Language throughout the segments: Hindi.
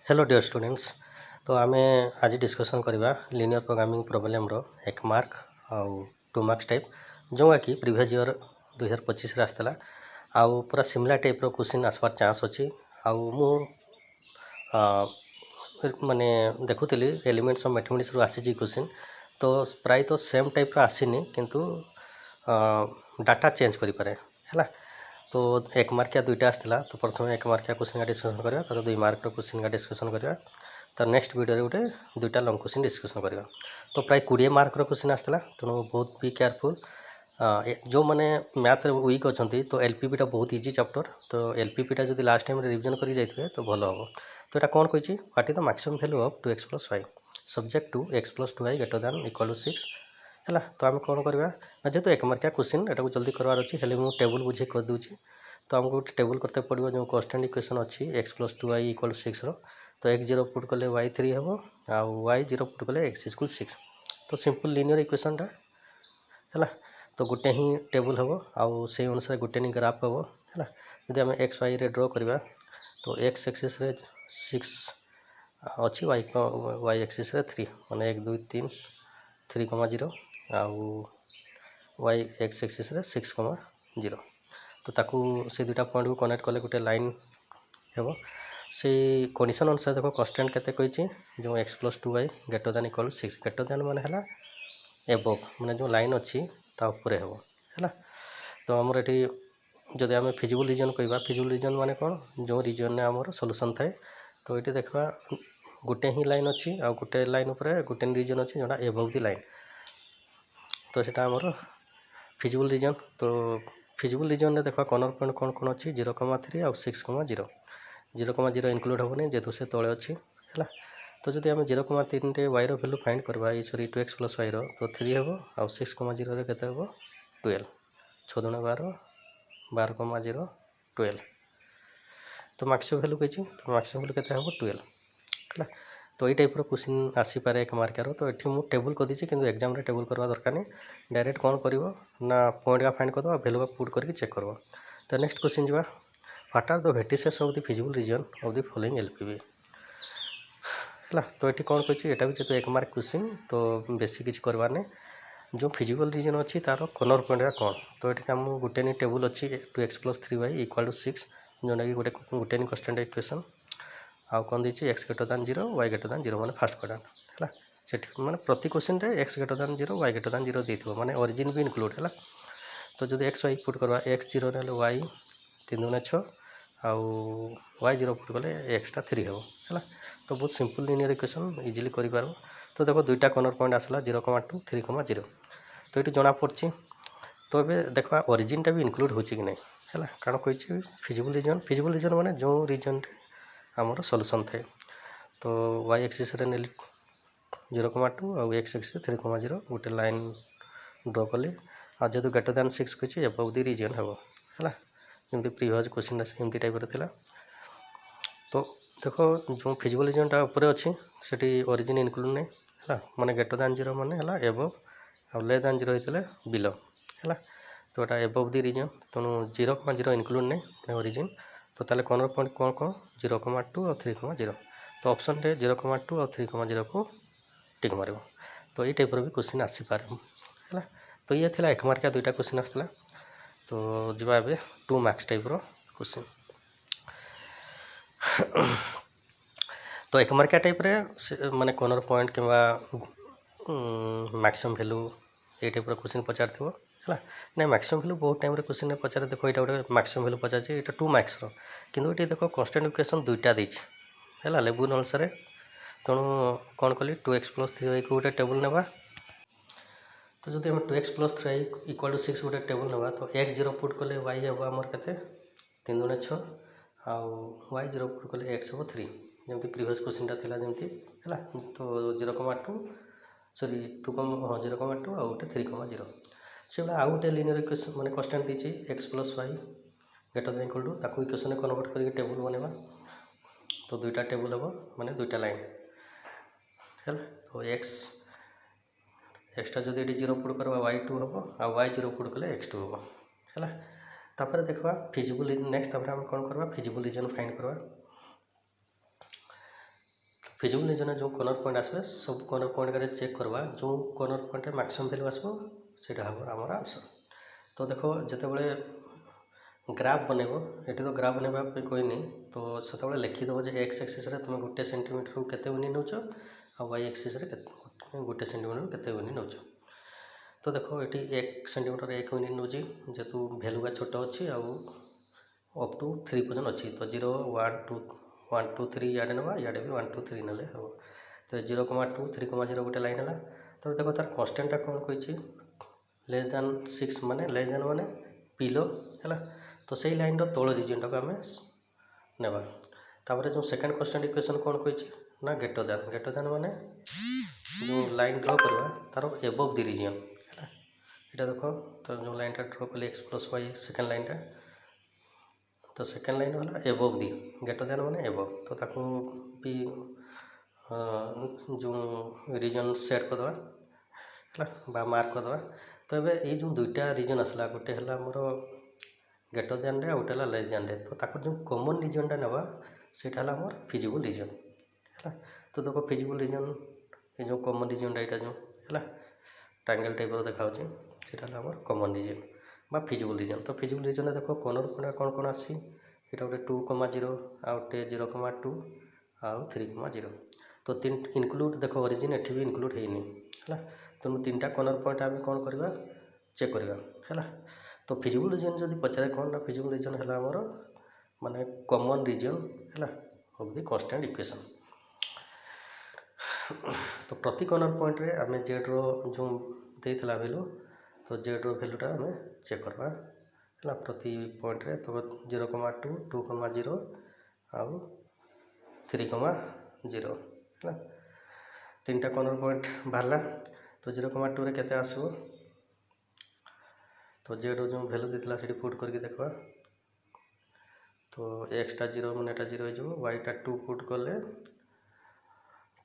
Hello dear students. तो आम आज डिस्कसन करवा लिनियर प्रोग्रामिंग प्रोब्लेम रो 1 मार्क आउ 2 मार्क्स टाइप जो कि प्रीवियस ईयर 2025 आसला आउ पूरा सिमिलर टाइप रो क्वेश्चन आसबार चांस अच्छी आउ मु माने देखुली एलिमेंट्स ऑफ मैथमेटिक्स रो आसी क्वेश्चन तो प्राय तो सेम टाइप रो आसीनी किंतु डाटा चेंज करि पारे हैला। तो 1 मार्किया दुईटा आसला तो प्रथम 1 मार्किया क्वेश्चन का डिस्कसन करवा तो 2 मार्क क्वेश्चन का डिस्कसन करवा तो नेक्स्ट वीडियो गोटे दुईटा लंग क्वेश्चन डिस्कसन करवा। तो प्राय 20 मार्क क्वेश्चन आसला तेणु बहुत बी केयरफुल जो मैंने मैथ वीक अच्छा तो एलपीपी टा बहुत इजी चैप्टर तो एलपीपी टा जो लास्ट टाइम रिविजन कर जाइए तो भल हम। तो यहाँ कौन कही what is the maximum value of 2x + y subject to x + 2y greater than equal to 6 है। तो आम कौन करवा जेहेतु 1 मार्किया क्वेश्चन एटा जल्दी करवार अच्छी हेल्ले मुझे टेबुल बुझे कर दूची। तो आमको गोटे टेबुल करते पड़ो जो कन्स्टांट इक्वेशन अच्छी x + 2y = 6 तो x 0 पुट कले y 3 हम आउ y 0 पुट कले x = 6 तो सिंपल लिनियर इक्वेशन टा है। तो गोटे ही टेबुल हम आउ से अनुसार गोटे ही ग्राफ हम है। जब आम एक्स वाई रे ड्र करवा तो एक्स एक्सीस रे 6 अच्छी वाई एक्सीस रे 3 माने 1 2 3 3,0 आउ वाई एक्स एक्सीस रे 6,0 तो ताकू से दुटा पॉइंट को कनेक्ट कले गोटे लाइन हेबो से कंडीशन अनुसार देखो कांस्टेंट केते कहिछि जो x + 2y greater than equal 6 greater than माने हला एबव माने जो लाइन अच्छी ता ऊपर हेबो है। तो हमर एठी जदि आम फिजिबल रीजन कहवा फिजिबल रीजन माने कौन जो रीजन ने आमर सॉल्यूशन थाए तो ये देखा गोटे ही लाइन अच्छी आ गोटे लाइन ऊपर गोटे रीजन अच्छी जोटा एबव दी लाइन तो सेटा आमर फिजिबल रीजन। तो फिजिबल रीजन देखा कर्नर पॉइंट कौन कौन अच्छी 0,3 आउ 6,0 0,0 इनक्लूड हेबनी जेहेतु से तले अच्छी है। तो जब आम 0,3 रे y रो वैल्यू फाइंड करवा सॉरी 2x + y रो तो 3 हम आउ 6,0 रे केते हम 12 6 दूने 12 12,0 12 तो मैक्सिमम वैल्यू कही तो मैक्सिमम वैल्यू केते हम 12 है। तो ये टाइप क्वेश्चन आसीपारे 1 मार्किया तो ये मुझे टेबुल कर दीजिए कि एग्जाम टेबुल करवा दरकार नहीं डायरेक्ट कौन कर ना पॉइंट का फाइंड करदे वैल्यू का पुट करके चेक करवा। तो नेक्स्ट क्वेश्चन जावा what are the vertices of the feasible region of the following LPP है। तो ये कौन कही एटा भी जेहेतु 1 मार्क क्वेश्चन तो बेसी किसी करवार नहीं जो फिजिबल रीजन अच्छी तार कर्नर पॉइंट का कौन तो ये आम गोटे नहीं टेबुल अच्छी 2x + 3y = 6 जोटा कि गोटे नहीं कन्स्टांट इक्वेशन आउ कौन दीजिए x greater than 0 y greater then 0 माने फर्स्ट क्वाड्रेंट है। सेठी माने प्रति क्वेश्चन रे x greater than 0 y greater then 0 देथिबो माने ओरिजिन भी इनक्लूड है। तो जब x y पुट करवा x 0 ने y 3 दूने 6 आउ y 0 पुट कले x टा 3 हो है। तो बहुत सिंपल लिनियर इक्वेशन इजिली करि पारो। तो देखो दुईटा कर्नर पॉइंट आसला 0,2 3,0 तो ये जना पड़ी। तो ये देखा ओरिजिन टा भी इनक्लूड हो कि नहीं है कारण कही फिजिबल रीजन माने जो रीजन आमर सॉल्यूशन थाए। तो y एक्सिस रे नेली 0,2 आउ x एक्सिस 3,0 गोटे लाइन ड्र कली आ जेहेतु ग्रेटर दैन 6 कही एबव दी रीजन हम है जमी प्रीवियस क्वेश्चन एमती टाइप था। तो देखो जो फिजिबल रीजन टा ऊपर अच्छी से ओरिजिन इनक्लूड नहीं है माने ग्रेटर दैन 0 माने है एबव आ लेस दैन 0 होते बिलो है। तो यहाँ एबव दी रीजन तेणु 0,0 इनक्लूड नहीं ओरिजिन तो ताले कर्नर पॉइंट कौन कौन 0,2 और 3,0 तो ऑप्शन रे 0,2 और 3,0 को टिक मार। तो ये टाइप भी क्वेश्चन आसीपारे है। तो ये थी 1 मार्किया दुईटा क्वेश्चन आसला। तो जब 2 मार्क्स टाइप क्वेश्चन तो 1 मार्किया टाइप रे माने कर्नर पॉइंट कि मैक्सिमम वैल्यू ये टाइप क्वेश्चन पचार थो है ना मैक्सिमम वैल्यू बहुत टाइम क्वेश्चन पचारे देखो यहाँ गोटे मैक्सिमम वैल्यू पचार ये 2 मार्क्स किंतु ये देखो कांस्टेंट इक्वेशन दुईटा देछि है लेवल अनुसार तेणु कौन कली 2x + 3y को गोटे टेबुल नेबा। तो जब आम 2x + 3y = 6 गोटे टेबुल नेबा तो x 0 पुट कले y हम आमर के 3 दूने 6 आउ y 0 पुट कले x हम 3 जमी प्रीवियस क्वेश्चन टा थिला जमती है। तो 0,2 सॉरी 2 हाँ 0,2 आउ गोटे 3,0 से आउ गोटे लिनियर इक्वेशन माने कांस्टेंट दीची x + y greater than equal to ताकू इक्वेशन कन्वर्ट करके टेबुल बनेबा। तो दुईटा टेबुल हम माने दुईटा लाइन है। तो एक्सटा जब ये 0 पुट करवा y2 हम आ y 0 पुट कले x2 हम है। तापर देखा फिजिबल नेक्स्ट आम कौन करवा फिजिबल रीजन फाइंड करवा। फिजिबल रीजन जो कर्नर पॉइंट आसबे सब कर्नर पॉइंट चेक करवा जो कर्नर पॉइंट मैक्सिमम वैल्यू आसबो सेटा हम आमर आंसर। तो देखो जितेबाला ग्राफ बनइब ये तो ग्राफ बनवा कहनी तो से लिखिदेव जो एक्स एक्सीस तुम गोटे सेंटीमीटर केते यूनिट नौच आ वाई एक्सीस गोटे सेंटीमीटर केते यूनिट नौच। तो देखो ये 1 सेंटीमीटर 1 यूनिट नौ जेहेतु भैल्यू छोट अच्छी अप टू 3 पर्यटन अच्छी तो 0 1 2 1 2 3 इे ना इे भी 1 2 3 ना हम तो 0,2 3,0 गोटे लाइन है। तो देखो तार कन्स्टांटा कौन कही लेस दैन 6 माने लेस दैन माने पिलो है। तो सही लाइन तल रिजन टाक आम नेबा तापर जो सेकेंड कन्स्टांट इक्वेशन कौन कही ना गेटर दैन माने जो लाइन ड्र करवा तार एबव द रिजन है। यहाँ देख तो जो लाइन ड्र कली x plus y second line टा तो सेकेंड लाइन है एबव दी गेटर दैन माने एबव तो ताको भी जो रिजन सेट करदे है मार्क करदे। तो ये जो दुईटा रिजन आसला गोटे है आमर गेटर दैन रे गोटे है लेस दैन रे तो ताको जो कॉमन रिजन टा ना सेटा है आमर फिजिबल रिजन है। तो देखो फिजिबल रिजन ये जो कॉमन रिजन यहाँ जो है ट्रायंगल टाइप देखा सेटा है आमर कॉमन रिजन बा फिजिबल रिजन। तो फिजिबल रिजन देखो कर्नर पॉइंट कौन कौन आसी यहाँ गोटे 2,0 आ गोटे 0,2 आउ 3,0 तो तीन इनक्लूड देखो ओरिजिन एठी भी इनक्लूड होनी है। तेणु 3टा कर्नर पॉइंट आम कौन करवा चेक करवा है। तो फिजिबल रिजन जब पचारे कौन ना फिजिबल रिजन है आमर माने कॉमन रिजन है ऑफ द कांस्टेंट इक्वेशन। तो प्रति कर्नर पॉइंट रे आम जेड रो जो देता वैल्यू तो जेड रो वैल्यूटा आम चेक करवा है प्रति पॉइंट रे तो 0,2 2,0 आउ 3,0 है। 3टा कर्नर पॉइंट बाहरला तो 0,2 रे केते आसबो तो जेड रो जो वैल्यू देता से पुट करके देखा तो एक्सटा 0 मैंने एटा 0 हो वाईटा 2 पुट कले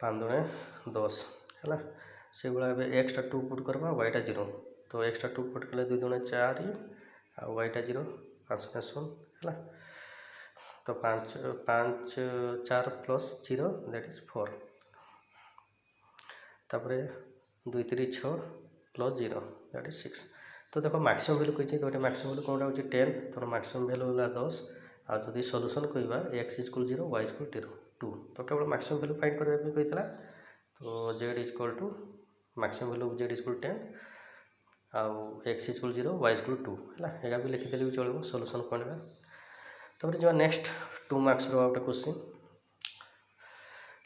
5 दुणे 10 है। से भाया एक्सटा 2 पुट करवा वाईटा 0 तो एक्सटा 2 पुट कले 2 दुणे 4 आ वाईटा 0 5 है। तो 5 5 4 प्लस 0 दैट इज 4 तापर 2 3 6 प्लस 0 दैट इज 6। तो देखो मैक्सिमम वैल्यू कही तो मैक्सिमम वैल्यू कौन हो 10 तो मैक्सिमम वैल्यू है 10 आ जदि सॉल्यूशन कहवा एक्स इक्वल 0 वाई इक्वल 2 तो केवल मैक्सिमम वैल्यू फाइंड करने कहता तो z equal to maximum value z equal 10 आउ एक्स इक्वल 0 वाई इक्वल 2 है यहाँ भी लिखिदेले भी चलो सॉल्यूशन कहवा। तापर जो नेक्स्ट 2 मार्क्स गोटे क्वेश्चन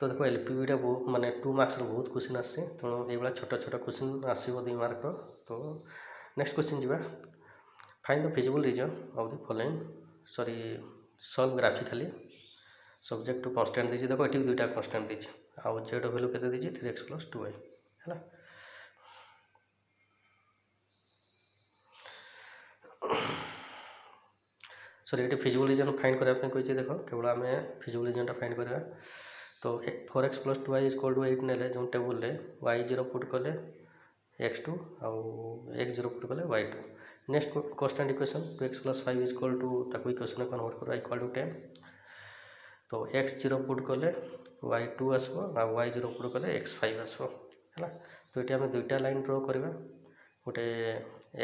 तो देखो एलपीटा बहुत माने 2 मार्क्स बहुत क्वेश्चन आसे तेणु ये छोटा छोटा क्वेश्चन आसो 2 मार्क। तो नेक्स्ट क्वेश्चन जी find the feasible region of the following sorry solve graphically subject to constant दीजिए देखो ये दुईटा कांस्टेंट दीजिए आउ जेड वैल्यू केते दीजिए 3x + 2y है। सॉरी ये फिजिबल रीजन फाइंड करने कही देख केवल आम फिजिबल रीजन फाइंड करवा तो 4x + 2y = 8 ने जो टेबुल y0 पुट कले x2 आउ x0 पुट कले y2। Next constant equation 2x + 5 ताको इक्वेशन कन्वर्ट करवा = 10 तो x0 पुट कले y2 आसबो आ y0 पुट कले x5 आसबो है। तो ये आम दुईटा लाइन ड्र करवा गोटे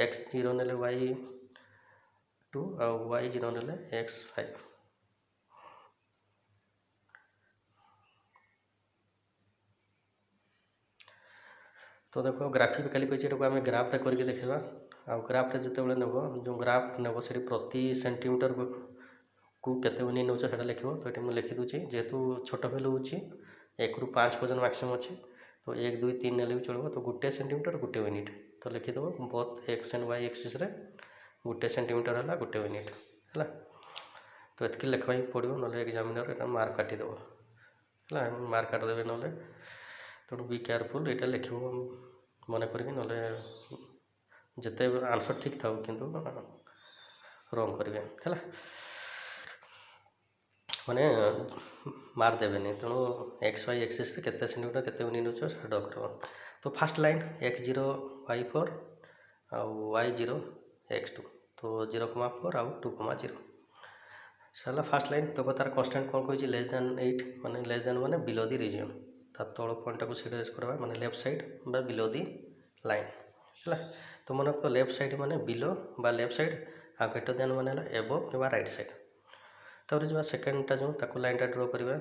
x0 ने y2 आ y0 ने x5। तो देखो ग्राफिकली कही आम ग्राफ्रे करके देखा आ ग्राफ्रे जो नब जो ग्राफ नब से प्रति सेंटीमीटर को केते यूनिट नौच से लिख तो ये मुझे लिखिदे जेहेतु छोट वैल्यू हो 1 ରୁ 5 पर्यटन मैक्सिमम अच्छे तो 1 2 3 ने भी चलो तो गोटे सेंटीमीटर गोटे यूनिट तो लिखिदेव both X and Y axis रे गोटे सेंटीमीटर है गोटे यूनिट है। तो ये लिखा पड़ो ना एग्जामिनर यहाँ मार्क काटिदेव है मार्क काटिदेवे ना तेणु बी केयरफुल यहाँ लिख मन कर जिते आंसर ठीक था कि रंग करेंगे है माने मार देवे तेणु एक्स वाई एक्सिस केते सेंटीमीटर केते यूनिट नौच से ड्र कर। तो फास्ट लाइन x0 y4 आउ y0 x2 तो 0,4 आउ 2,0 ସେଟା ଫାର୍ଷ୍ଟ ଲାଇନ୍। ତ ତାର କନଷ୍ଟାଣ୍ଟ କ'ଣ କହିଛି ଲେସ୍ ଦ୍ୟାନ୍ 8 ମାନେ ଲେସ୍ ଦ୍ୟାନ୍ ମାନେ ବିଲୋ ଦି ରିଜିଅନ୍। ତା ତଳ ପଏଣ୍ଟଟାକୁ ସିରିୟସ୍ କରିବା ମାନେ ଲେଫ୍ଟ ସାଇଡ଼୍ ବା ବିଲୋ ଦି ଲାଇନ୍ ହେଲା। ତ ମନେ ରଖ ଲେଫ୍ଟ ସାଇଡ଼୍ ମାନେ ବିଲୋ ବା ଲେଫ୍ଟ ସାଇଡ଼୍ ଆଉ ଗ୍ରେଟର୍ ଦ୍ୟାନ୍ ମାନେ ହେଲା ଏବଭ୍ କିମ୍ବା ରାଇଟ୍ ସାଇଡ଼୍। ତାପରେ ଯିବା ସେକେଣ୍ଡଟା ଯେଉଁ ତାକୁ ଲାଇନ୍ଟା ଡ୍ର କରିବା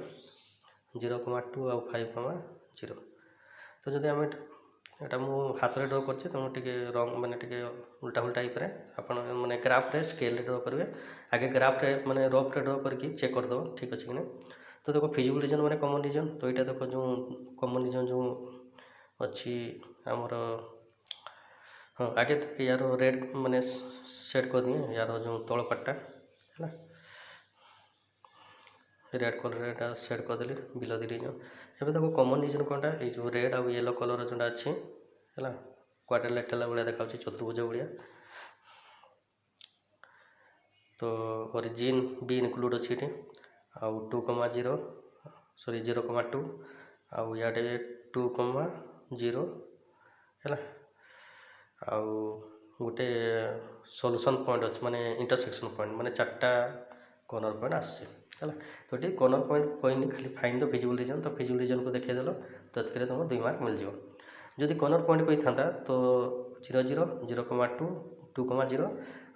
0,2 ଆଉ 5,0। ତ ଯଦି ଆମେ ଏଇଟା ମୁଁ ହାତରେ ଡ୍ର କରିଛି ତେଣୁ ଟିକେ ରଙ୍ଗ ମାନେ ଟିକେ ଉଲ୍ଟା ଉଲ୍ଟା ହେଇପାରେ। ଆପଣ ମାନେ ଗ୍ରାଫରେ ସ୍କେଲ୍ରେ ଡ୍ର କରିବେ। ଆଗେ ଗ୍ରାଫରେ ମାନେ ରଫ୍ରେ ଡ୍ର କରିକି ଚେକ୍ କରିଦେବ ଠିକ୍ ଅଛି କି ନା। ତ ଦେଖ ଫିଜିବୁଲ୍ ରିଜନ୍ ମାନେ କମନ୍ ରିଜନ୍। ତ ଏଇଟା ଦେଖ ଯେଉଁ କମନ୍ ରିଜନ୍ ଯେଉଁ ଅଛି ଆମର ହଁ ଆଗେ ୟାର ରେଡ୍ ମାନେ ସେଟ୍ କରିଦିଏ ୟାର ଯେଉଁ ତଳ ପାର୍ଟଟା ହେଲା। ରେଡ୍ କଲର୍ ଏଇଟା ସେଟ୍ କରିଦେଲି ବିଲୋ ଦି ରିଜନ୍। ଏବେ ତାକୁ କମନ୍ ରିଜନ୍ କ'ଣ ଏଇ ଯେଉଁ ରେଡ୍ ଆଉ ୟେଲୋ କଲର୍ ଯେଉଁଟା ଅଛି ହେଲା କ୍ୱାଡ୍ରିଲାଟେରାଲ୍ ଭଳିଆ ଦେଖାଯାଉଛି ଚତୁର୍ଭୁଜ ଭଳିଆ। ତ ଅରିଜିନ୍ ବି ଇନକ୍ଲୁଡ୍ ଅଛି ଏଠି ଆଉ 2,0 ସରି 0,2 ଆଉ ଇଆଡ଼େ 2,0 ହେଲା। ଆଉ ଗୋଟେ ସଲ୍ୟୁସନ୍ ପଏଣ୍ଟ ଅଛି ମାନେ ଇଣ୍ଟରସେକ୍ସନ୍ ପଏଣ୍ଟ ମାନେ 4ଟା କର୍ଣ୍ଣର ପଏଣ୍ଟ ଆସୁଛି ହେଲା। ତ ଏଠି କର୍ଣ୍ଣର ପଏଣ୍ଟ କହିନି ଖାଲି ଫାଇନ୍ ଦ ଫିଜିବୁଲ୍ ରିଜନ୍। ତ ଫିଜିବୁଲ୍ ରିଜନ୍କୁ ଦେଖେଇଦେଲ ତ ଏଥିରେ ତୁମକୁ 2 ମାର୍କ ମିଳିଯିବ। ଯଦି କର୍ଣ୍ଣର ପଏଣ୍ଟ କହିଥାନ୍ତା ତ 0,0 0,2 2,0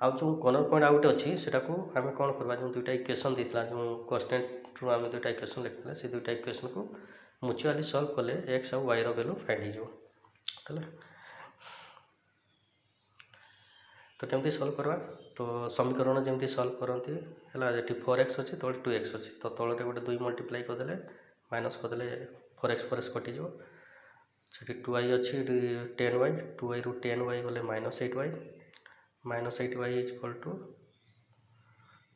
ଆଉ ଯେଉଁ କର୍ଣ୍ଣର ପଏଣ୍ଟ ଆଉ ଗୋଟେ ଅଛି ସେଟାକୁ ଆମେ କ'ଣ କରିବା ଯେଉଁ ଦୁଇଟା ଇକ୍ୱେସନ୍ ଦେଇଥିଲା ଯେଉଁ କନଷ୍ଟାଣ୍ଟରୁ ଆମେ ଦୁଇଟା ଇକ୍ୱେସନ୍ ଲେଖିଥିଲେ ସେ ଦୁଇଟା ଇକ୍ୱେସନ୍କୁ ମ୍ୟୁଚୁଆଲି ସଲ୍ଭ କଲେ x ଆଉ y ର ଭ୍ୟାଲୁ ଫାଇଣ୍ଡ ହେଇଯିବ ହେଲା। ତ କେମିତି ସଲ୍ଭ କରିବା ତ ସମୀକରଣ ଯେମିତି ସଲ୍ଭ କରନ୍ତି ହେଲା। ଏଠି 4x ଅଛି ତଳେ 2x ଅଛି ତ ତଳରେ ଗୋଟେ 2 ମଲ୍ଟିପ୍ଲାଏ କରିଦେଲେ ମାଇନସ୍ କରିଦେଲେ 4x କଟିଯିବ। ସେଠି 2y ଅଛି ଏଠି 10y 2yରୁ 10y ଗଲେ -8y -8y ଇକ୍ୱାଲ୍ ଟୁ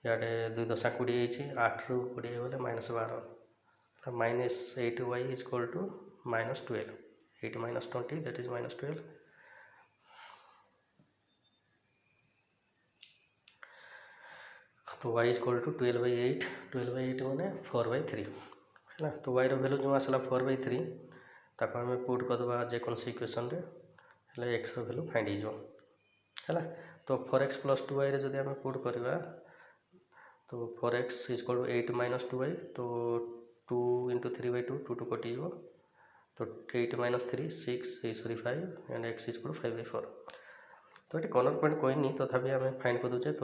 ଇଆଡ଼େ 2 ଦଶା 20 ହେଇଛି 8ରୁ 20 ଗଲେ -12 -8y equal to -12 8 -20 that is -12। तो y इक्वल टू 12/8 12/8 ମାନେ 4/3 ହେଲା। ତ y ର ଭ୍ୟାଲୁ ଯେଉଁ ଆସିଲା 4/3 ତାକୁ ଆମେ ପୁଟ୍ କରିଦେବା ଯେକୌଣସି ଇକ୍ୱେସନ୍ରେ ହେଲେ x ର ଭ୍ୟାଲୁ ଫାଇଣ୍ଡ ହେଇଯିବ ହେଲା। ତ 4x + 2yରେ ଯଦି ଆମେ ପୁଟ୍ କରିବା ତ 4x ଇକ୍ୱାଲ୍ ଟୁ 8 - 2y ତ 2 × 3/2 2 କଟିଯିବ ତ 8 - 3 6 5 and x ଇକ୍ୱାଲ୍ ଟୁ 5/4। ତ ଏଠି କର୍ଣ୍ଣର ପଏଣ୍ଟ କହିନି ତଥାପି ଆମେ ଫାଇଣ୍ଡ କରିଦେଉଛେ ତ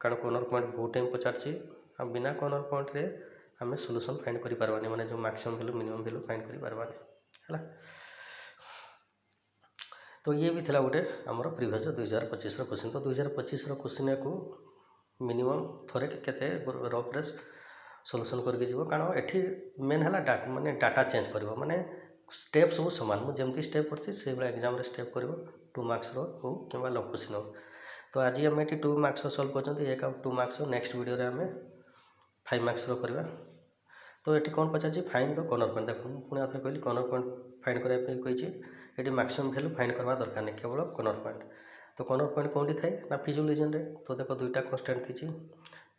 କାରଣ କର୍ଣ୍ଣର ପଏଣ୍ଟ ବହୁତ ଟାଇମ୍ ପଚାରିଛି ଆଉ ବିନା କର୍ଣ୍ଣର ପଏଣ୍ଟରେ ଆମେ ସଲ୍ୟୁସନ୍ ଫାଇଣ୍ଡ କରିପାରିବାନି ମାନେ ଯେଉଁ maximum value minimum value find କରିପାରିବାନି ହେଲା। ତ ଇଏ ବି ଥିଲା ଗୋଟେ ଆମର ପ୍ରିଭିୟସ୍ 2025ର କ୍ୱେଶ୍ଚିନ୍। ତ 2025ର କ୍ୱେଶ୍ଚିନ୍କୁ ମିନିମମ୍ ଥରେ କେତେ ରଫ୍ରେ ସଲ୍ୟୁସନ୍ କରିକି ଯିବ କାରଣ ଏଠି ମେନ୍ ହେଲା ମାନେ ଡାଟା ଚେଞ୍ଜ କରିବ ମାନେ ଷ୍ଟେପ୍ ସବୁ ସମାନ ମୁଁ ଯେମିତି ଷ୍ଟେପ୍ କରିଛି ସେଇଭଳିଆ ଏକ୍ଜାମ୍ରେ ଷ୍ଟେପ୍ କରିବ 2 ମାର୍କ୍ସର ହଉ କିମ୍ବା ଲଙ୍ଗ୍ କ୍ୱେଶ୍ଚିନ୍ ହଉ। ତ ଆଜି ଆମେ ଏଠି 2 ମାର୍କ୍ସର ସଲ୍ଭ କରିଛନ୍ତି 1 ଆଉ 2 ମାର୍କ୍ସର ନେକ୍ସଟ ଭିଡ଼ିଓରେ ଆମେ 5 ମାର୍କ୍ସର କରିବା। ତ ଏଠି କ'ଣ ପଚାରିଛି ଫାଇଣ୍ଡ ଦ କର୍ଣ୍ଣର ପଏଣ୍ଟ। ଦେଖ ମୁଁ ପୁଣି ଆଉଥରେ କହିଲି କର୍ଣ୍ଣର ପଏଣ୍ଟ ଫାଇଣ୍ଡ କରିବା ପାଇଁ କହିଛି ଏଠି ମାକ୍ସିମମ୍ ଭ୍ୟାଲୁ ଫାଇଣ୍ଡ କରିବା ଦରକାର ନାହିଁ କେବଳ କର୍ଣ୍ଣର ପଏଣ୍ଟ। ତ କର୍ଣ୍ଣର ପଏଣ୍ଟ କେଉଁଠି ଥାଏ ନା ଫିଜିବୁଲ୍ ରିଜନ୍ରେ। ତ ଦେଖ ଦୁଇଟା କନଷ୍ଟାଣ୍ଟ ଦେଇଛି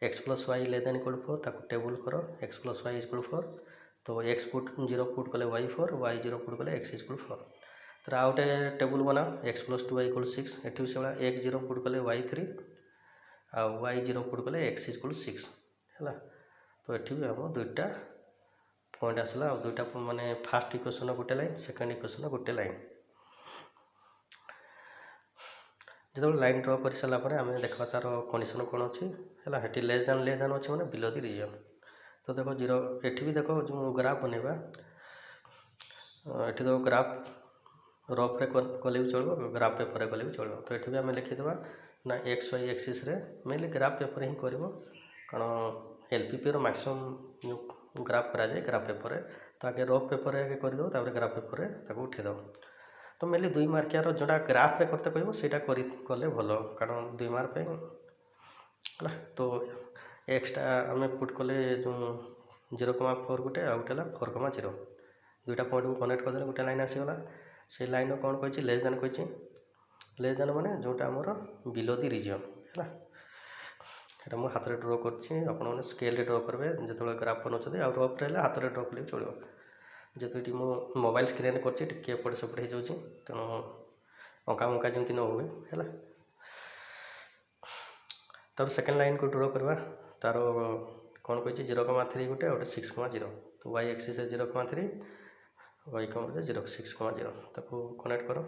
x + y less than equal to 4 ତାକୁ ଟେବୁଲ୍ କର x + y ଇକ୍ୱାଲ୍ ଟୁ 4 ତ x ପୁଟ୍ 0 ପୁଟ୍ କଲେ y 4 y 0 ପୁଟ୍ କଲେ x ଇକ୍ୱାଲ୍ ଟୁ 4। ତ ଆଉ ଗୋଟେ ଟେବୁଲ୍ ବନାଅ x + 2y ଇକ୍ୱାଲ୍ 6 ଏଠି ବି ସେଇଭଳିଆ x 0 ପୁଟ୍ କଲେ y 3 ଆଉ y 0 ପୁଟ୍ କଲେ x ଇକ୍ୱାଲ୍ ଟୁ 6 ହେଲା। ତ ଏଠି ବି ଆମ ଦୁଇଟା ପଏଣ୍ଟ ଆସିଲା ଆଉ ଦୁଇଟା ମାନେ ଫାର୍ଷ୍ଟ ଇକ୍ୱେସନ୍ ଗୋଟେ ଲାଇନ୍ ସେକେଣ୍ଡ ଇକ୍ୱେସନ୍ ଗୋଟେ ଲାଇନ୍। ଯେତେବେଳେ ଲାଇନ୍ ଡ୍ର କରିସାରିଲା ପରେ ଆମେ ଦେଖିବା ତା'ର କଣ୍ଡିସନ୍ କ'ଣ ଅଛି ହେଲା। ସେଠି ଲେସ୍ ଦ୍ୟାନ୍ ଅଛି ମାନେ ବିଲୋ ଦି ରିଜନ୍। ତ ଦେଖ 0 ଏଠି ବି ଦେଖ ଯେଉଁ ଗ୍ରାଫ୍ ବନେଇବା ଏଠି ଦେଖ ଗ୍ରାଫ୍ ରଫ୍ରେ କଲେ ବି ଚଳିବ ଗ୍ରାଫ୍ ପେପର୍ରେ କଲେ ବି ଚଳିବ। ତ ଏଠି ବି ଆମେ ଲେଖିଦେବା ନା XY ଆକ୍ସିସ୍ରେ ମେନଲି ଗ୍ରାଫ୍ ପେପର୍ ହିଁ କରିବ କାରଣ LPPର ମାକ୍ସିମମ୍ ଯେଉଁ ଗ୍ରାଫ୍ କରାଯାଏ ଗ୍ରାଫ୍ ପେପର୍ରେ। ତ ଆଗେ ରଫ୍ ପେପର୍ରେ ଆଗେ କରିଦେବ ତାପରେ ଗ୍ରାଫ୍ ପେପର୍ରେ ତାକୁ ଉଠେଇଦେବ। ତ ମେନଲି 2 ମାର୍କିଆର ଯେଉଁଟା ଗ୍ରାଫ୍ରେ କରତେ କହିବ ସେଇଟା କଲେ ଭଲ କାରଣ 2 ମାର୍କ ପାଇଁ ହେଲା। ତ ଏକ୍ସଟା ଆମେ ପୁଟ୍ କଲେ ଯେଉଁ 0,4 ଗୋଟେ ଆଉ ଗୋଟେ ହେଲା 4,0 ଦୁଇଟା ପଏଣ୍ଟକୁ କନେକ୍ଟ କରିଦେଲେ ଗୋଟେ ଲାଇନ୍ ଆସିଗଲା। ସେଇ ଲାଇନ୍ର କ'ଣ କହିଛି ଲେସ୍ ଦ୍ୟାନ୍ କହିଛି। ଲେସ୍ ଦ୍ୟାନ୍ ମାନେ ଯେଉଁଟା ଆମର ବିଲୋ ଦି ରିଜନ୍ ହେଲା। ଏଇଟା ମୁଁ ହାତରେ ଡ୍ର କରିଛି ଆପଣମାନେ ସ୍କେଲ୍ରେ ଡ୍ର କରିବେ ଯେତେବେଳେ ଗ୍ରାଫ୍ ବନାଉଛନ୍ତି ଆଉ ରଫ୍ରେ ହେଲେ ହାତରେ ଡ୍ର କଲେ ବି ଚଳିବ। ଯେହେତୁ ଏଠି ମୁଁ ମୋବାଇଲ୍ ସ୍କ୍ରିନ୍ରେ କରିଛି ଟିକେ ଏପଟ ସେପଟ ହେଇଯାଉଛି ତେଣୁ ଅଙ୍କା ମଙ୍କା ଯେମିତି ନ ହୁଏ ହେଲା। ତାପରେ ସେକେଣ୍ଡ ଲାଇନ୍କୁ ଡ୍ର କରିବା तार कौन कही 0,3 गोटे गोटे 6,0 तो वाई एक्सिस 0,3 वाई कम 6,0 ताको कनेक्ट कर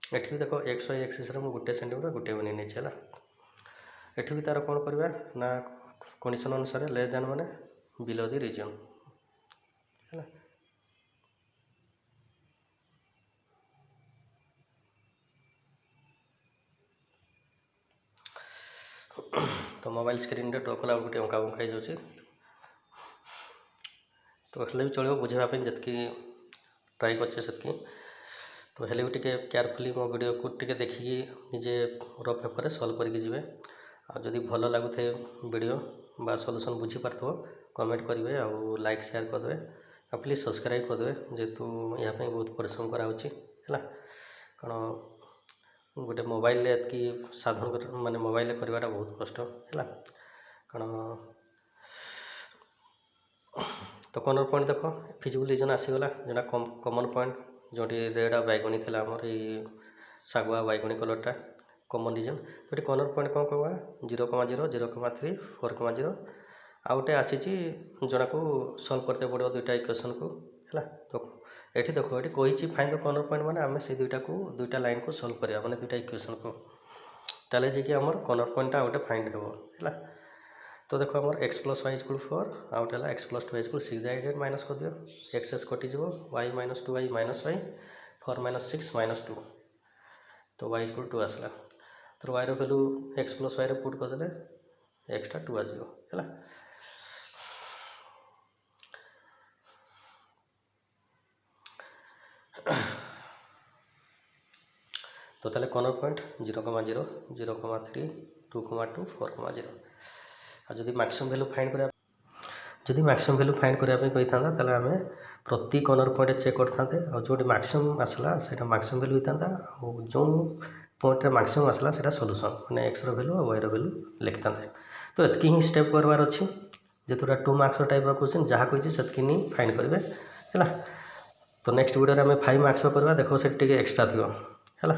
एठी भी देख एक्स वाई एक्सिस गोटे सेंटीमीटर गोटे यूनिट नहीं है एठी भी तार कौन करवा ना कंडीशन अनुसार लेस दैन माने बिलो दी रीजन है। तो मोबाइल स्क्रीन रे ड्र कला गोटे अंका बंका हो तो हेल्ले भी चलो बुझापी जी ट्राए करके तो हेल्ले भी टे केयरफुली मो वीडियो को टे देखिए निजे रफ पेपर सल्व करके जी आदि भल लगुए वीडियो बा सल्यूशन बुझीपार कमेंट करेंगे आउ लाइक शेयर करदे आ प्लीज सब्सक्राइब करदे जेहेतु यहाँ बहुत परिश्रम कराला कारण गोटे मोबाइल एतकी साधन माने मोबाइल करवाटा बहुत कष्ट है कारण तो कॉर्नर पॉइंट देख फिजिबल रीजन आसीगला जोटा कॉमन पॉइंट जो रेड आ बैगणी थी आमर ये शागुआ बैगणी कलरटा कॉमन रीजन तो ये कॉर्नर पॉइंट कौन कहवा 0,0 0,3 4,0 आ गए आसी जोड़ा को सल्व करते पड़ो दुईटा इक्वेशन को है तो ये देख ये कही फाइंड द कॉर्नर पॉइंट माने आम से दुईटा लाइन को सल्व करा माने दुईटा इक्वेशन को ताले जी आमर कॉर्नर पॉइंट आ गए फाइंड हे है तो देखो आमर x + y = 4 आउ गए x + 2y = 6 डायरेक्ट माइनस कर दियो एक्स कटिज y - 2y - y 4 - 6 - 2 तो y = 2 आसला तो y value x + y put करदे x टा 2 आ जाओ है तो ताले कॉर्नर पॉइंट 0,0 0,3 2,2 4,0 आ जदि मैक्सिमम वैल्यू फाइंड करा जदि मैक्सिमम वैल्यू फाइंड करने कही था ताले आमे प्रति कॉर्नर पॉइंट चेक करते और जो मैक्सिमम आसला से मैक्सिमम वैल्यू होता और जो पॉइंट मैक्सिमम आसला से सॉल्यूशन माने एक्स वैल्यू और वाई वैल्यू लिखता तो एतकी ही स्टेप करवार अच्छी जेतुटा 2 मार्क्स टाइप क्वेश्चन जहाँ कही से नहीं फाइंड करेंगे है तो नेक्स्ट वीडियो में 5 मार्क्स करवा देखो से एक्सट्रा थी है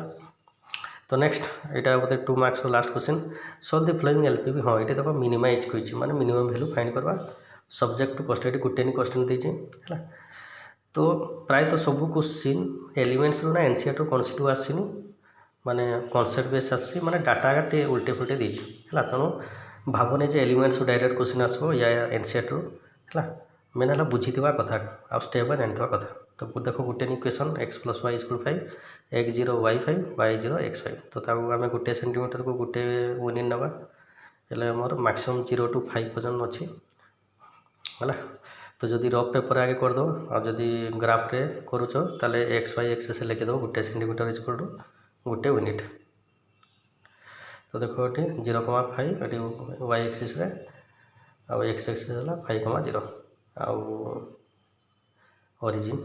तो नेक्स्ट यहाँ बोलते 2 marks last question solve the following LPP हाँ ये देखो मिनिमाइज कही माने मिनिमम वैल्यू फाइंड करवा सब्जेक्ट टू क्वेश्चन गोटे क्वेश्चन देती है तो प्राय तो सब क्वेश्चन एलिमेंट्स ना एनसीईआरटी रू कनसेप्ट आसनी माने कनसेप्ट बेस आसी माने डाटा टे उल्टे फुल्टे देती है तेणु भावने जे एलिमेंट्स डायरेक्ट क्वेश्चन आसो या एनसीईआरटी रू है मेन है बुझीवा कथा आ स्टेप बाय जानता कथा तो देखो गोटे equation x + y = 5 x 0 y 5 y 0 x 5 तो आम गोटे सेंटीमीटर को गोटे यूनिट नवा हेल्ले आमर मैक्सिमम 0 to 5 पर्यटन अच्छी है तो जदि रफ पेपर आगे करदो आ जदि ग्राफ रे करूच ताले एक्स वाई एक्सिस लिखिदेव गोटे सेंटीमीटर इक्वल टू गोटे यूनिट तो देखो ये 0,5 ये वाई एक्सिस आउ एक्स एक्सिस है 5,0 आउ ओरिजिन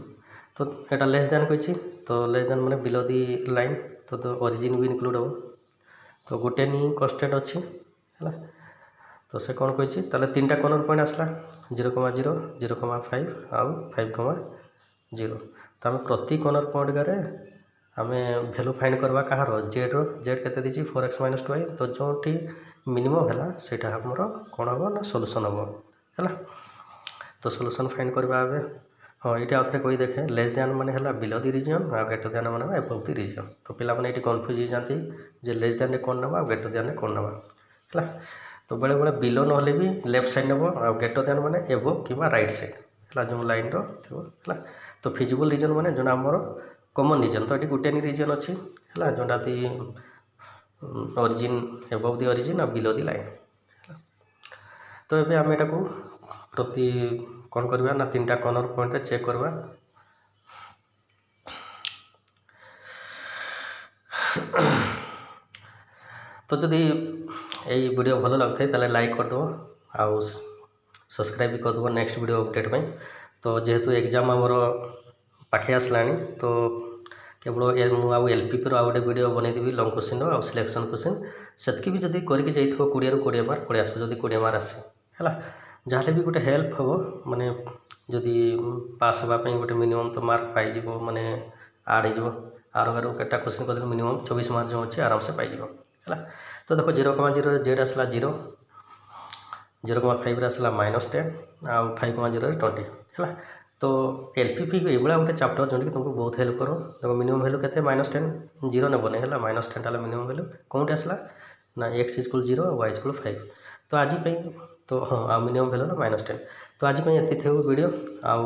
तो यहाँ लेस दैन कही तो लेस दैन माने बिलो दी लाइन तो ओरिजिन भी इनक्लूड हो तो गोटे नहीं कन्स्टेंट अच्छी है तो से कौन कही ताले 3टा कॉर्नर पॉइंट आसला 0,0 0,5 आउ 5,0 तो आम प्रति कॉर्नर पॉइंट गारे आम भैल्यू फाइंड करवा कहार जेड जेड के 4x - 2y तो जो मिनिमम है सेटा हमर कौन हम ना सॉल्यूशन हम है तो सॉल्यूशन फाइंड करवा हाँ ये आउे कही देखे लेस दैन माने है बिलो दी रीजन आ ग्रेटर दैन माने एबव दी रीजन तो पिला माने ये कन्फ्यूज हो जाती जे लेस दैन कौन नवा ग्रेटर दैन कौन नवा है तो बेले बेले बिलो ना भी लेफ्ट साइड नब आ ग्रेटर दैन माने एबव कि राइट साइड है जो लाइन है तो फिजिबल रीजन माने जो आमर कॉमन रीजन तो ये गोटे रीजन अच्छी है जोटा the origin above the origin आ बिलो दी लाइन तो ये आम यहाँ प्रति कौन करवा ना 3टा कॉर्नर पॉइंट चेक करवा तो जदि यही वीडियो भल लगे ताले लाइक करदो आउ सब्सक्राइब भी करदो नेक्स्ट वीडियो अपडेट में तो जेहेतु एग्जाम आमर पाखे आसला तो केवल मुझे एलपीपी आउ गोटे वीडियो बनईदेवी लंग क्वेश्चन आउ सिलेक्शन क्वेश्चन से भी जब करके जाइए 20 ରୁ 20 मार्क पड़े आसो जब 20 मार्क आसे है जहाँ भी गोटे हेल्प हम माने जदि पास हाँपाई गोटे मिनिमम तो मार्क पाइज माने आड हो आर केटा क्वेश्चन कर मिनिमम 24 मार्क जो अच्छे आराम से पाइज है तो देखो 0,0 जेड आसला 0 0,5 आसला -10 आउ 5,0 20 है। तो एलपीपी ये गोटे चैप्टर जोटि तुमको बहुत हेल्प करो। देखो मिनिमम वैल्यू के -10 जीरो नबने है -10 मिनिमम वैल्यू कौन आसला ना x = 0 y = 5। तो आज तो हाँ आ मिनिमम वैल्यू -10। तो आज ये थे वीडियो आउ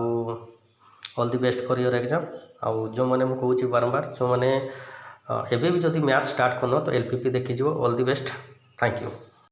all the best for your exam. आउ जो मैंने मुझे बारंबार जो मैंने एबे भी जदि मैथ स्टार्ट करन तो एलपीपी देखी all the best. Thank you.